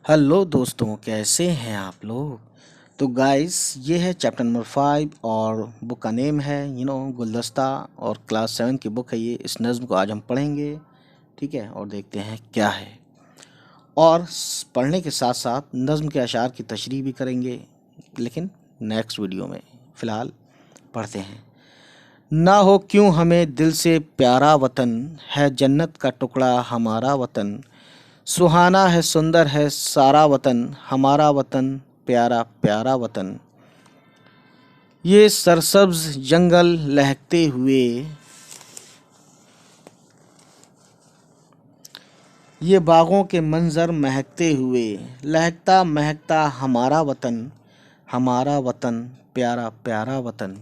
Hello दोस्तों, कैसे हैं आप लोग। तो गाइस, ये है चैप्टर नंबर 5 और बुक का नेम है गुलदस्ता। और क्लास 7 की बुक है ये। इस नज़्म को आज हम पढ़ेंगे, ठीक है, और देखते हैं क्या है। और पढ़ने के साथ साथ नज़्म के अशार की तशरीह भी करेंगे, लेकिन नेक्स्ट वीडियो में। फ़िलहाल पढ़ते हैं। ना हो क्यों हमें दिल से प्यारा वतन, है जन्नत का टुकड़ा हमारा वतन। सुहाना है, सुंदर है सारा वतन, हमारा वतन प्यारा प्यारा वतन। ये सरसब्ज जंगल लहकते हुए, ये बागों के मंजर महकते हुए, लहकता महकता हमारा वतन प्यारा प्यारा वतन।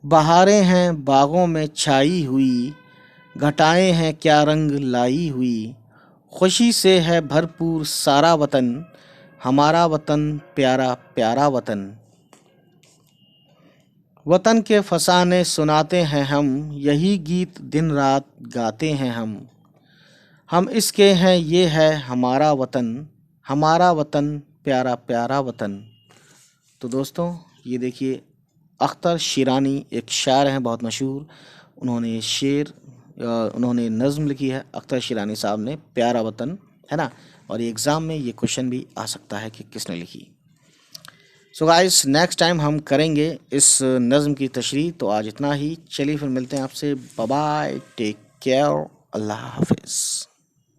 बहारें हैं बागों में छाई हुई, घटाएं हैं क्या रंग लाई हुई। खुशी से है भरपूर सारा वतन, हमारा वतन प्यारा प्यारा वतन। वतन के फसाने सुनाते हैं हम, यही गीत दिन रात गाते हैं हम इसके हैं, ये है हमारा वतन प्यारा प्यारा वतन। तो दोस्तों, ये देखिए, अख्तर शिरानी एक शायर हैं बहुत मशहूर। उन्होंने नज़्म लिखी है, अख्तर शिरानी साहब ने, प्यारा वतन, है ना। और ये एग्ज़ाम में ये क्वेश्चन भी आ सकता है कि किसने लिखी। सो गाइस, नेक्स्ट टाइम हम करेंगे इस नज़्म की तशरीह। तो आज इतना ही, चलिए फिर मिलते हैं आपसे। बाय बाय, टेक केयर, अल्लाह हाफिज़।